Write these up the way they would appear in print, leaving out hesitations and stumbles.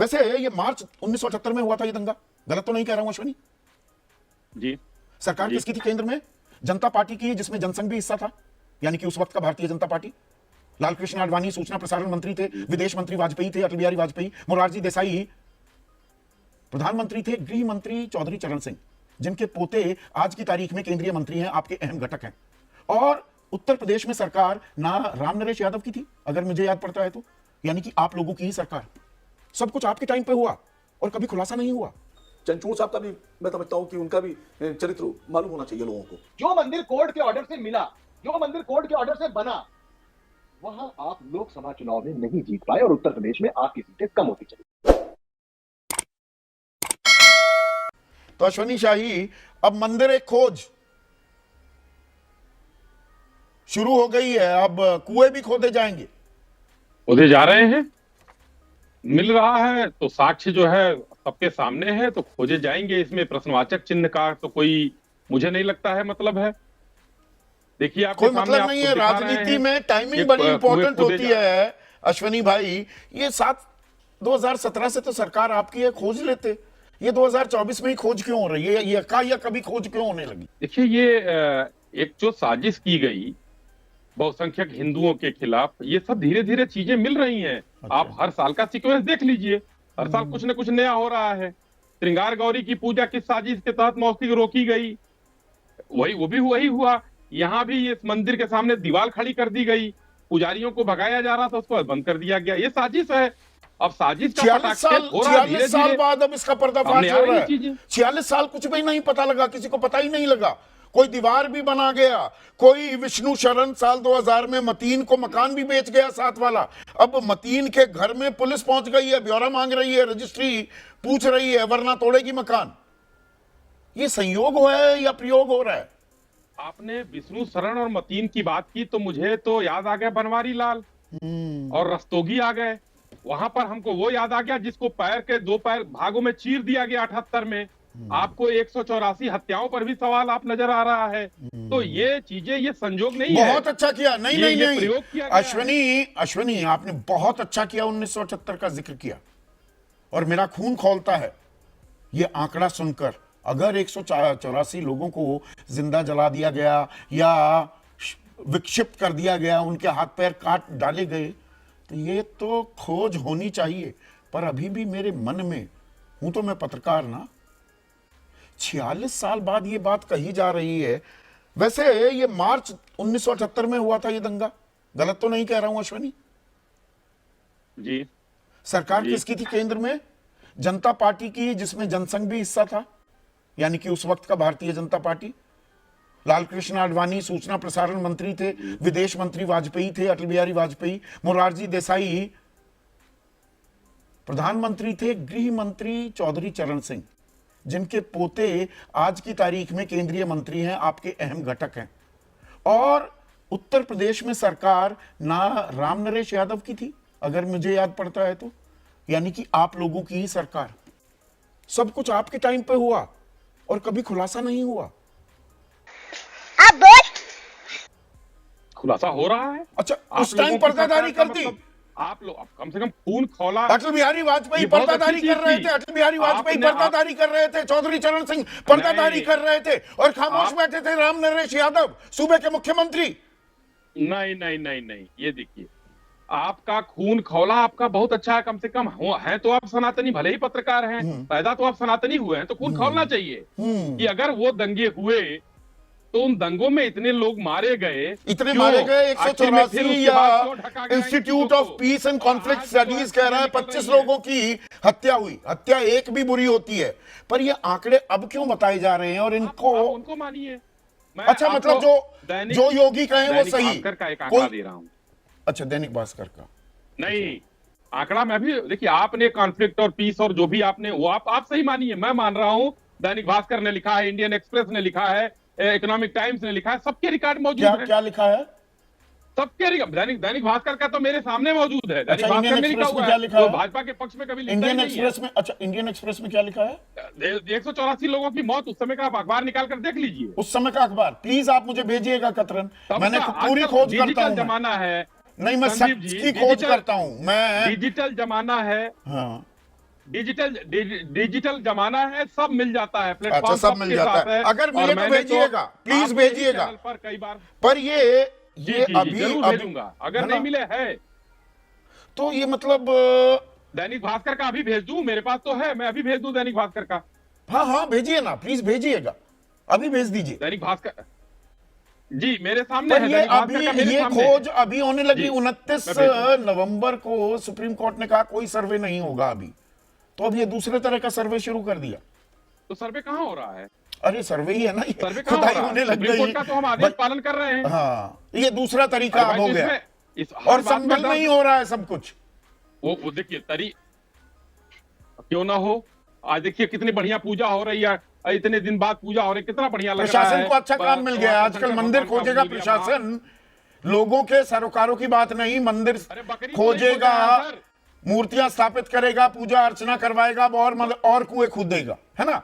वैसे ये मार्च 1978 में हुआ था ये दंगा, गलत तो नहीं कह रहा हूं अश्विनी जी? सरकार किसकी थी केंद्र में? जनता पार्टी की, जिसमें जनसंघ भी हिस्सा था, यानी कि उस वक्त का भारतीय जनता पार्टी। लाल कृष्ण आडवाणी सूचना प्रसारण मंत्री थे, विदेश मंत्री वाजपेयी थे, अटल बिहारी वाजपेयी, मोरारजी देसाई प्रधानमंत्री थे, गृह मंत्री चौधरी चरण सिंह, जिनके पोते आज की तारीख में केंद्रीय मंत्री हैं, आपके अहम घटक हैं। और उत्तर प्रदेश में सरकार ना राम नरेश यादव की थी, अगर मुझे याद पड़ता है तो, यानी कि आप लोगों की ही सरकार। सब कुछ आपके टाइम पे हुआ और कभी खुलासा नहीं हुआ। चंचूड़ साहब का भी मैं समझता हूं कि उनका भी चरित्र मालूम होना चाहिए लोगों को। जो मंदिर कोर्ट के ऑर्डर से मिला, जो मंदिर कोर्ट के ऑर्डर से बना, वहां आप लोकसभा चुनाव में नहीं जीत पाए और उत्तर प्रदेश में आपकी सीटें कम होती चली। तो अश्विनी शाही, अब मंदिर एक खोज शुरू हो गई है, अब कुएं भी खोदे जाएंगे। खोदे जा रहे हैं, मिल रहा है तो साक्ष्य जो है सबके सामने है, तो खोजे जाएंगे। इसमें प्रश्नवाचक चिन्ह का तो कोई मुझे नहीं लगता है मतलब है। देखिए आपके कोई सामने मतलब नहीं है, राजनीति में टाइमिंग बड़ी इंपॉर्टेंट होती है अश्विनी भाई। ये 2017 से तो सरकार आपकी है, खोज लेते। ये 2024 में ही खोज क्यों हो रही है? ये कभी खोज क्यों होने लगी? देखिए ये एक जो साजिश की गई बहुसंख्यक हिंदुओं के खिलाफ, ये सब धीरे धीरे चीजें मिल रही हैं। अच्छा। आप हर साल का सीक्वेंस देख लीजिए, हर साल कुछ न कुछ नया हो रहा है। श्रृंगार गौरी की पूजा किस साजिश के तहत मौखिक रोकी गई, वही हुआ। यहाँ भी इस मंदिर के सामने दीवार खड़ी कर दी गई, पुजारियों को भगाया जा रहा था, उसको बंद कर दिया गया। ये साजिश है। अब साजिश का 46 साल बाद अब इसका पर्दाफाश हो रहा है। 46 साल कुछ भी नहीं पता लगा, किसी को पता ही नहीं लगा। कोई दीवार भी बना गया, कोई विष्णु शरण साल 2000 में मतीन को मकान भी बेच गया साथ वाला। अब मतीन के घर में पुलिस पहुंच गई है, ब्यौरा मांग रही है, रजिस्ट्री पूछ रही है, वरना तोड़ेगी मकान। ये संयोग हो है या प्रयोग हो रहा है? आपने विष्णु शरण और मतीन की बात की तो मुझे तो याद आ गया बनवारी लाल और रस्तोगी आ गए। वहां पर हमको वो याद आ गया जिसको पैर के 2 पैर भागों में चीर दिया गया 78 में। आपको 184 हत्याओं पर भी सवाल आप नजर आ रहा है। तो ये चीजें, ये संयोग नहीं है। बहुत अच्छा किया। नहीं ये नहीं प्रयोग नहीं किया गया अश्विनी आपने बहुत अच्छा किया, 1978 का जिक्र किया और मेरा खून खौलता है ये आंकड़ा सुनकर। अगर 184 लोगों को जिंदा जला दिया गया या विक्षिप्त कर दिया गया, उनके हाथ पैर काट डाले गए, तो ये तो खोज होनी चाहिए। पर अभी भी मेरे मन में हूं तो मैं पत्रकार ना, 46 साल बाद ये बात कही जा रही है। वैसे ये मार्च 1978 में हुआ था ये दंगा, गलत तो नहीं कह रहा हूं अश्विनी? जी? सरकार किसकी थी केंद्र में? जनता पार्टी की, जिसमें जनसंघ भी हिस्सा था, यानी कि उस वक्त का भारतीय जनता पार्टी। लाल कृष्ण आडवाणी सूचना प्रसारण मंत्री थे, विदेश मंत्री वाजपेयी थे, अटल बिहारी वाजपेयी, मोरारजी देसाई प्रधानमंत्री थे, गृह मंत्री चौधरी चरण सिंह, जिनके पोते आज की तारीख में केंद्रीय मंत्री हैं, आपके अहम घटक हैं। और उत्तर प्रदेश में सरकार ना राम नरेश यादव की थी, अगर मुझे याद पड़ता है तो, यानी कि आप लोगों की ही सरकार। सब कुछ आपके टाइम पे हुआ और कभी खुलासा नहीं हुआ। खुलासा हो रहा है। अच्छा, उस टाइम पर्दादारी करती आप लोग कम से कम खून खौला। अटल बिहारी वाजपेयी पर्दादारी कर रहे थे, अटल बिहारी वाजपेयी पर्दादारी कर रहे थे, चौधरी चरण सिंह पर्दादारी कर रहे थे और खामोश बैठे थे राम नरेश यादव, सूबे के मुख्यमंत्री। नहीं नहीं नहीं नहीं, ये देखिए आपका खून खौला आपका बहुत अच्छा है। कम से कम है तो आप सनातनी, भले ही पत्रकार हैं, पैदा तो आप सनातनी हुए हैं, तो खून खौलना चाहिए कि अगर वो दंगे हुए तो उन दंगों में इतने लोग मारे गए, 184 या institute of peace and conflict studies कह रहा है 25 लोगों की हत्या हुई। हत्या एक भी बुरी होती है, पर ये आंकड़े अब क्यों बताए जा रहे हैं और इनको उनको मानिए। अच्छा, मतलब जो योगी कहें वो सही। का एक आंकड़ा दे रहा हूं। अच्छा, दैनिक भास्कर का नहीं आंकड़ा मैं भी, देखिए आपने कॉन्फ्लिक्ट और पीस और जो भी आपने वो आप सही मानिए, मैं मान रहा हूं। दैनिक भास्कर ने लिखा है, इंडियन एक्सप्रेस ने लिखा है, इकोनॉमिक टाइम्स ने लिखा है, सबके रिकॉर्ड मौजूद है। क्या लिखा है? सबके दैनिक भास्कर का तो मेरे सामने मौजूद है। दैनिक भास्कर में लिखा हुआ है, तो भाजपा के पक्ष में कभी इंडियन एक्सप्रेस में? अच्छा, इंडियन एक्सप्रेस में क्या लिखा है? 184 लोगों की मौत, उस समय का आप अखबार निकाल कर देख लीजिए, उस समय का अखबार। प्लीज आप मुझे भेजिएगा कतरन, मैंने पूरी खोज करता हूं। जमाना है, नहीं, मैं सच की खोज करता हूं, मैं डिजिटल जमाना है। हाँ, डिजिटल जमाना है, सब मिल जाता है प्लेटफॉर्म, अच्छा, सब मिल जाता है। अगर मिले तो भेजिएगा, प्लीज भेजिएगा। पर कई बार पर ये अभी जरूर भेजूंगा, अगर नहीं मिले है तो ये मतलब दैनिक भास्कर का अभी भेज दूं, मेरे पास तो है, मैं अभी भेज दूं दैनिक भास्कर का। हाँ हाँ भेजिए ना, प्लीज भेजिएगा, अभी भेज दीजिए। दैनिक भास्कर जी मेरे सामने पर है, ये दैनिक अभी भास्कर का मेरे ये सामने खोज है। अभी होने लगी। जी, 29 मैं भेज नवंबर को सुप्रीम कोर्ट ने कहा कोई सर्वे नहीं होगा अभी, तो अब ये दूसरे तरह का सर्वे शुरू कर दिया। तो सर्वे कहाँ हो रहा है? अरे सर्वे ही है ना, ये सर्वे कहाँ हो खुदाई रहा होने है? लग सुप्रीम कोर्ट गई। का तो हम आदेश पालन कर रहे हैं। हाँ, ये दूसरा तरीका अरे अब भाई, हो तो गया, इसमें हर और बात में संभल नहीं हो रहा है सब कुछ। वो देखिए क्यों ना हो, आज देखिए कितनी बढ़िया पूजा हो रही है, इतने दिन बाद पूजा हो रही है, कितना बढ़िया लग रहा है। प्रशासन को अच्छा काम मिल गया। आजकल मंदिर खोजेगा प्रशासन, लोगों के सरोकारों की बात नहीं, मंदिर खोजेगा, मूर्तियां स्थापित करेगा, पूजा अर्चना करवाएगा, और कुएं खोदेगा, है ना।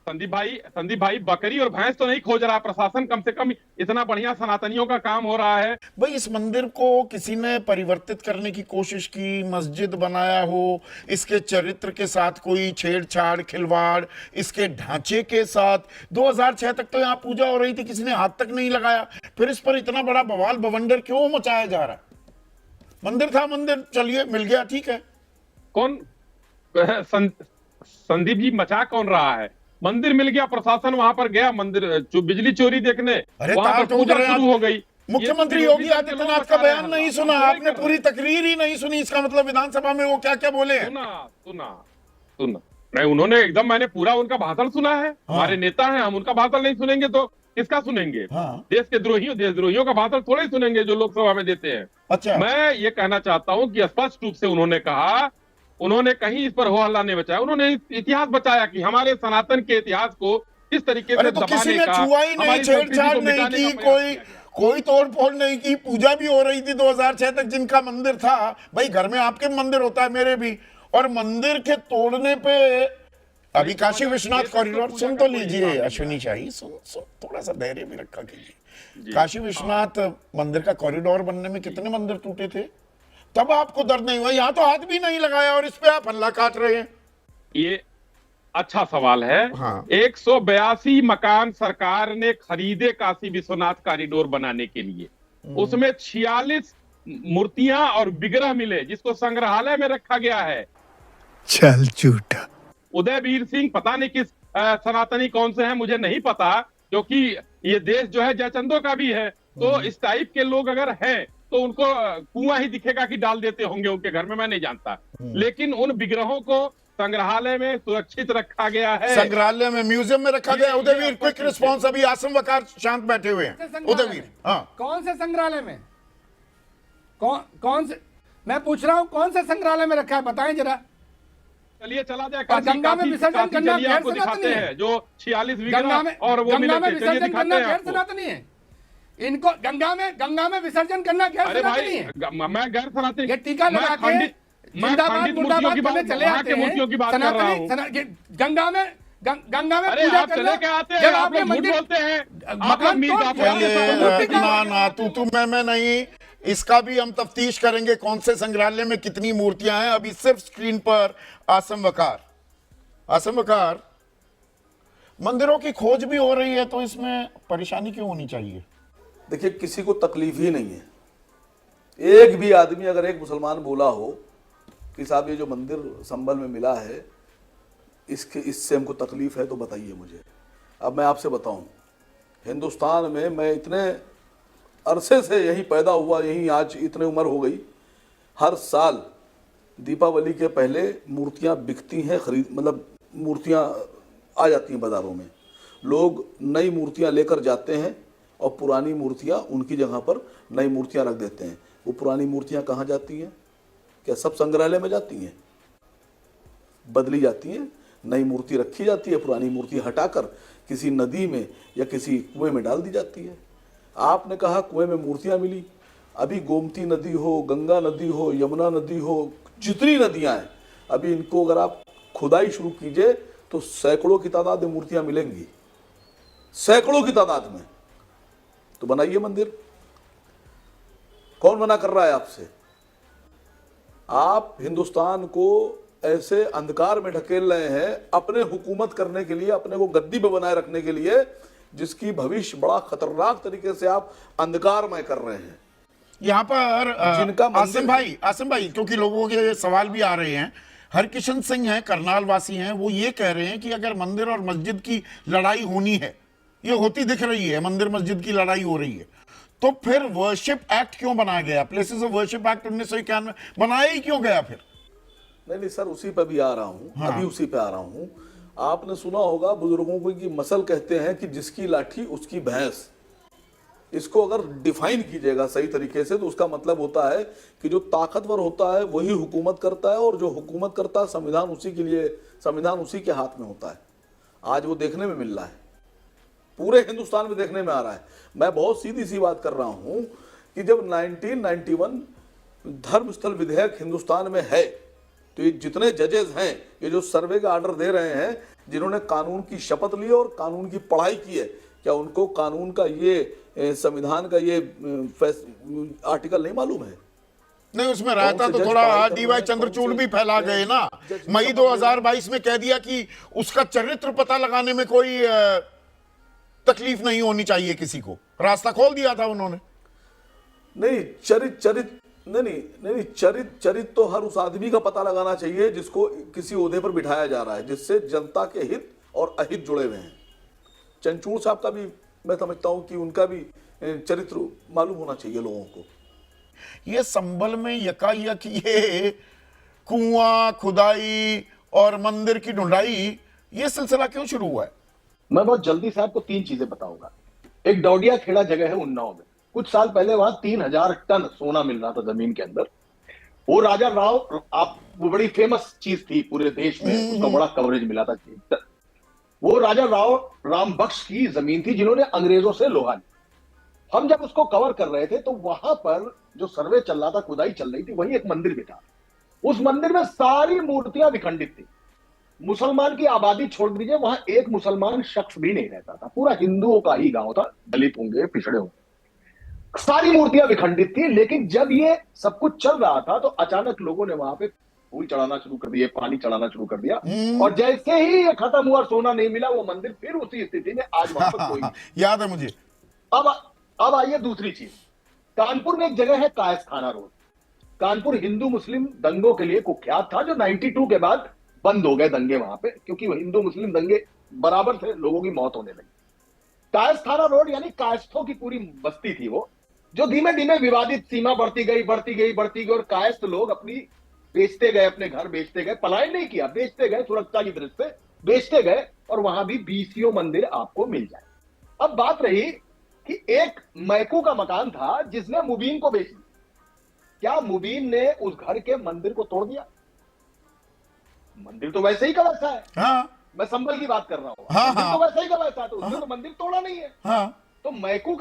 संदीप भाई बकरी और भैंस तो नहीं खोज रहा प्रशासन, कम से कम इतना बढ़िया सनातनियों का काम हो रहा है। भाई इस मंदिर को किसी ने परिवर्तित करने की कोशिश की, मस्जिद बनाया हो, इसके चरित्र के साथ कोई छेड़छाड़ खिलवाड़, इसके ढांचे के साथ। 2006 तक तो यहाँ पूजा हो रही थी, किसी ने हाथ तक नहीं लगाया, फिर इस पर इतना बड़ा बवाल बवंडर क्यों मचाया जा रहा है? मंदिर था, मंदिर चलिए मिल गया, ठीक है। कौन संदीप जी मचा कौन रहा है? मंदिर मिल गया, प्रशासन वहां पर गया, मंदिर बिजली चोरी देखने, अरे वहां पर पूजा शुरू हो गई। मुख्यमंत्री योगी आदित्यनाथ का बयान नहीं सुना आपने, पूरी तकरीर ही नहीं सुनी। इसका मतलब विधानसभा में वो क्या क्या बोले हैं? सुना नहीं उन्होंने एकदम, मैंने पूरा उनका भाषण सुना है। हमारे नेता हैं, हम उनका भाषण नहीं सुनेंगे तो किसका सुनेंगे? देशद्रोहियों का भाषण थोड़े ही सुनेंगे जो लोकसभा में देते हैं। अच्छा, मैं ये कहना चाहता हूं कि स्पष्ट रूप से उन्होंने कहा, उन्होंने कहीं इस पर हो हल्ला नहीं बचाया, उन्होंने इतिहास बचाया कि हमारे सनातन के इतिहास को किस तरीके से तो किसी ने छुआ ही नहीं, छेड़छाड़ नहीं की, कोई तोड़फोड़ नहीं की, पूजा भी हो रही थी 2006 तक। जिनका मंदिर था, भाई घर में आपके मंदिर होता है, मेरे भी, और मंदिर के तोड़ने पे अभी काशी विश्वनाथ कॉरिडोर, सुन तो लीजिए अश्विनी शाही, सुन थोड़ा सा धैर्य भी रखा कीजिए। काशी विश्वनाथ मंदिर का कॉरिडोर बनने में कितने मंदिर टूटे थे, तब आपको दर्द नहीं हुआ? यहाँ तो हाथ भी नहीं लगाया और इस पे आप हल्ला काट रहे हैं। ये अच्छा सवाल है। हाँ। 182 मकान सरकार ने खरीदे काशी विश्वनाथ कॉरिडोर बनाने के लिए, उसमें 46 मूर्तियां और विग्रह मिले जिसको संग्रहालय में रखा गया है। चल झूठा। उदयवीर सिंह पता नहीं किस सनातनी कौन से हैं, मुझे नहीं पता, क्योंकि ये देश जो है जयचंदों का भी है। तो इस टाइप के लोग अगर हैं तो उनको कुआं ही दिखेगा कि डाल देते होंगे उनके घर में, मैं नहीं जानता। लेकिन उन विग्रहों को संग्रहालय में सुरक्षित रखा गया है, संग्रहालय में, म्यूजियम में रखा गया। उदयवीर क्विक रिस्पॉन्स, अभी आसम वकार शांत बैठे हुए हैं। उदयवीर, हाँ, कौन से संग्रहालय में? कौन से, मैं पूछ रहा हूँ कौन से संग्रहालय में रखा है, बताएं जरा। चलिए चला जाए गंगा में विसर्जन करना गैर सनातनी है। जो 46 विग्रह गंगा में, और वो गंगा में मिले थे, चलिए विसर्जन करना दिखाते हैं गैर आपको। सनातनी है। इनको गंगा में विसर्जन करना गैर अरे सनातनी है। भाई, मैं गैर सनातनी, ये टीका लगा के जिंदाबाद मुर्दाबाद करने चले आते मूर्तियों की बात कर रहा हूँ। गंगा में अरे पूजा आप चले करना, के आते हैं, जब आप आपने लोग झूठ मंदिर बोलते हैं, आप लोग मकान मीर तोड़ आप दिया। लोग- ना तू मैं नहीं, इसका भी हम तफ्तीश करेंगे कौन से संग्रहालय में कितनी मूर्तियां हैं। अभी सिर्फ स्क्रीन पर आसम वकार, मंदिरों की खोज भी हो रही है, तो इसमें परेशानी क्यों होनी चाहिए? देखिए, किसी को तकलीफ ही नहीं है। एक भी आदमी, अगर एक मुसलमान बोला हो कि साहब ये जो मंदिर संभल में मिला है इससे हमको तकलीफ है, तो बताइए मुझे। अब मैं आपसे बताऊं, हिंदुस्तान में मैं इतने अरसे से यहीं पैदा हुआ, यहीं आज इतने उम्र हो गई, हर साल दीपावली के पहले मूर्तियां बिकती हैं, मतलब मूर्तियां आ जाती हैं बाज़ारों में। लोग नई मूर्तियां लेकर जाते हैं और पुरानी मूर्तियां उनकी जगह पर नई मूर्तियां रख देते हैं। वो पुरानी मूर्तियां कहाँ जाती हैं? क्या सब संग्रहालय में जाती हैं? बदली जाती हैं, नई मूर्ति रखी जाती है, पुरानी मूर्ति हटाकर किसी नदी में या किसी कुएं में डाल दी जाती है। आपने कहा कुएं में मूर्तियां मिली, अभी गोमती नदी हो, गंगा नदी हो, यमुना नदी हो, जितनी नदियां हैं, अभी इनको अगर आप खुदाई शुरू कीजिए तो सैकड़ों की तादाद में मूर्तियां मिलेंगी, सैकड़ों की तादाद में। तो बनाइए मंदिर। कौन मना कर रहा है आपसे? आप हिंदुस्तान को ऐसे अंधकार में ढकेल रहे हैं अपने हुकूमत करने के लिए, अपने को गद्दी पे बनाए रखने के लिए, जिसकी भविष्य बड़ा खतरनाक तरीके से आप अंधकारमय कर रहे हैं। यहाँ पर जिनका आसिम भाई क्योंकि लोगों के सवाल भी आ रहे हैं। हरकिशन सिंह हैं, करनाल वासी हैं, वो ये कह रहे हैं कि अगर मंदिर और मस्जिद की लड़ाई होनी है, ये होती दिख रही है, मंदिर मस्जिद की लड़ाई हो रही है, तो फिर वर्शिप एक्ट क्यों बनाया गया? प्लेसेस ऑफ वर्शिप एक्ट 1991 बनाया ही क्यों गया फिर? नहीं सर, उसी पे भी आ रहा हूं। हाँ। अभी उसी पे आ रहा हूं। आपने सुना होगा बुजुर्गों को कि मसल कहते हैं कि जिसकी लाठी उसकी भैंस। इसको अगर डिफाइन कीजिएगा सही तरीके से तो उसका मतलब होता है कि जो ताकतवर होता है वही हुकूमत करता है, और जो हुकूमत करता है संविधान उसी के लिए, संविधान उसी के हाथ में होता है। आज वो देखने में मिल रहा है, पूरे हिंदुस्तान में देखने में आ रहा है। मैं बहुत सीधी सी बात कर रहा हूं कि जब 1991 धर्म स्थल विधेयक हिंदुस्तान में है, तो ये जितने जजेस हैं, ये जो सर्वे का ऑर्डर दे रहे हैं, जिन्होंने कानून की शपथ ली और कानून की पढ़ाई की है, क्या उनको कानून का ये संविधान का ये आर्टिकल नहीं मालूम है? नहीं, उसमें रहता तो थोड़ा डीवाई चंद्रचूड़ भी फैला गए ना। मई 2022 में कह दिया कि उसका चरित्र पता लगाने में कोई तकलीफ नहीं होनी चाहिए किसी को, रास्ता खोल दिया था उन्होंने। नहीं, चरित्र तो हर उस आदमी का पता लगाना चाहिए जिसको किसी ओहदे पर बिठाया जा रहा है, जिससे जनता के हित और अहित जुड़े हुए हैं। चंद्रचूड़ साहब का भी मैं समझता हूं कि उनका भी चरित्र मालूम होना चाहिए लोगों को। ये संभल में यकायक ये कुआं खुदाई और मंदिर की ढूंढाई, ये सिलसिला क्यों शुरू हुआ है? मैं बहुत जल्दी से आपको 3 चीजें बताऊंगा। एक डौडिया खेड़ा जगह है उन्नाव में, कुछ साल पहले वहां 3000 टन सोना मिल रहा था जमीन के अंदर। वो राजा राव, वो बड़ी फेमस चीज थी पूरे देश में, उसका बड़ा कवरेज मिला था। वो राजा राम बख्श की जमीन थी जिन्होंने अंग्रेजों से लोहा लिया। हम जब उसको कवर कर रहे थे तो वहां पर जो सर्वे चल रहा था, खुदाई चल रही थी, वहीं एक मंदिर भी था। उस मंदिर में सारी मूर्तियां विखंडित थी। मुसलमान की आबादी छोड़ दीजिए, वहां एक मुसलमान शख्स भी नहीं रहता था, पूरा हिंदुओं का ही गांव था, दलित होंगे, पिछड़े होंगे, सारी मूर्तियां विखंडित थी। लेकिन जब ये सब कुछ चल रहा था तो अचानक लोगों ने वहां पे फूल चढ़ाना शुरू कर दिए, पानी चढ़ाना शुरू कर दिया, और जैसे ही ये खत्म हुआ, सोना नहीं मिला, वो मंदिर फिर उसी स्थिति में आज वहां पर कोई याद है मुझे। अब आइए दूसरी चीज। कानपुर में एक जगह है कायस खाना रोड। कानपुर हिंदू मुस्लिम दंगों के लिए कुख्यात था, जो 92 के बाद बंद हो गए दंगे वहां पे, क्योंकि हिंदू मुस्लिम दंगे बराबर थे, लोगों की मौत होने लगी। कायस खाना रोड यानी कायस्थों की पूरी बस्ती थी वो, जो धीमे धीमे विवादित सीमा बढ़ती गई, और कायस्थ लोग अपनी बेचते गए, अपने घर बेचते गए, पलायन नहीं किया, बेचते गए, सुरक्षा की दृष्टि से बेचते गए, और वहां भी बीसियों मंदिर आपको मिल जाए। अब बात रही कि एक मैकू का मकान था जिसने मुबीन को बेच दिया। क्या मुबीन ने उस घर के मंदिर को तोड़ दिया? मंदिर तो वैसे ही का वैसा है। हाँ। मैं संभल की बात कर रहा हूं। हाँ, मंदिर हाँ। तो वैसे ही का वैसा है, तो उसने तो मंदिर तोड़ा नहीं है। हाँ। तो मैकू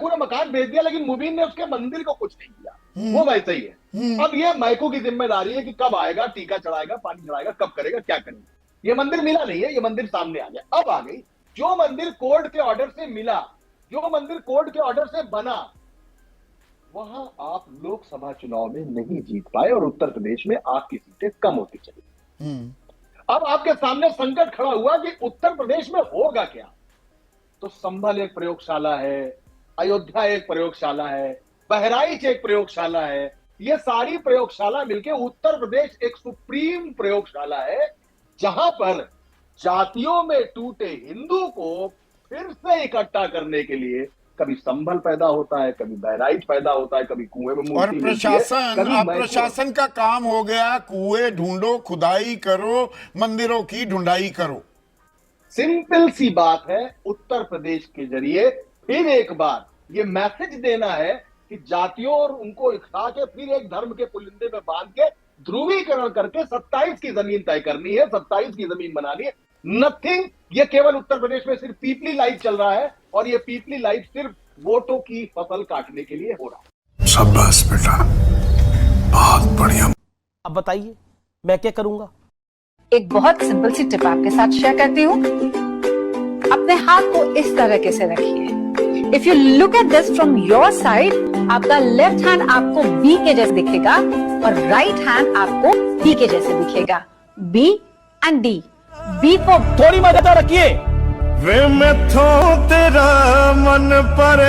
ने मकान बेच दिया, लेकिन मुबीन ने उसके मंदिर को कुछ नहीं किया, वो वैसे ही है। अब ये मैकू की जिम्मेदारी है कि कब आएगा, टीका चढ़ाएगा, पानी चढ़ाएगा, कब करेगा, क्या करेगा। ये मंदिर मिला नहीं है, ये मंदिर सामने आ गया। अब आ गई, जो मंदिर कोर्ट के ऑर्डर से मिला, जो मंदिर कोर्ट के ऑर्डर से बना, वहां आप लोकसभा चुनाव में नहीं जीत पाए, और उत्तर प्रदेश में आपकी सीटें कम होती चली। अब आपके सामने संकट खड़ा हुआ कि उत्तर प्रदेश में होगा क्या। तो संभल एक प्रयोगशाला है, अयोध्या एक प्रयोगशाला है, बहराइच एक प्रयोगशाला है, ये सारी प्रयोगशाला मिलके उत्तर प्रदेश एक सुप्रीम प्रयोगशाला है, जहां पर जातियों में टूटे हिंदू को फिर से इकट्ठा करने के लिए कभी संभल पैदा होता है, कभी बहराइच पैदा होता है, कभी कुएं में मूर्ति और मिलती है, कभी अब प्रशासन का काम हो गया, कुएं ढूंढो, खुदाई करो, मंदिरों की ढूंढाई करो। सिंपल सी बात है, उत्तर प्रदेश के जरिए फिर एक बार ये मैसेज देना है कि जातियों और उनको इकट्ठा के फिर एक धर्म के पुलिंदे में बांध के ध्रुवीकरण करके 27 की जमीन तय करनी है, 27 की जमीन बनानी है। नथिंग, ये केवल उत्तर प्रदेश में सिर्फ पीपली लाइफ चल रहा है, और ये पीपली लाइफ सिर्फ वोटों की फसल काटने के लिए हो रहा है। शाबाश बेटा, बहुत बढ़िया। अब बताइए मैं क्या करूंगा? एक बहुत सिंपल सी टिप आपके साथ शेयर करती हूँ। अपने हाथ को इस तरह से रखिए। If you look at this from your side, आपका लेफ्ट हैंड आपको बी के जैसे दिखेगा और राइट हैंड आपको डी के जैसे दिखेगा। B and D. B for थोड़ी मदद रखिए। वे मैथों तेरा मन पर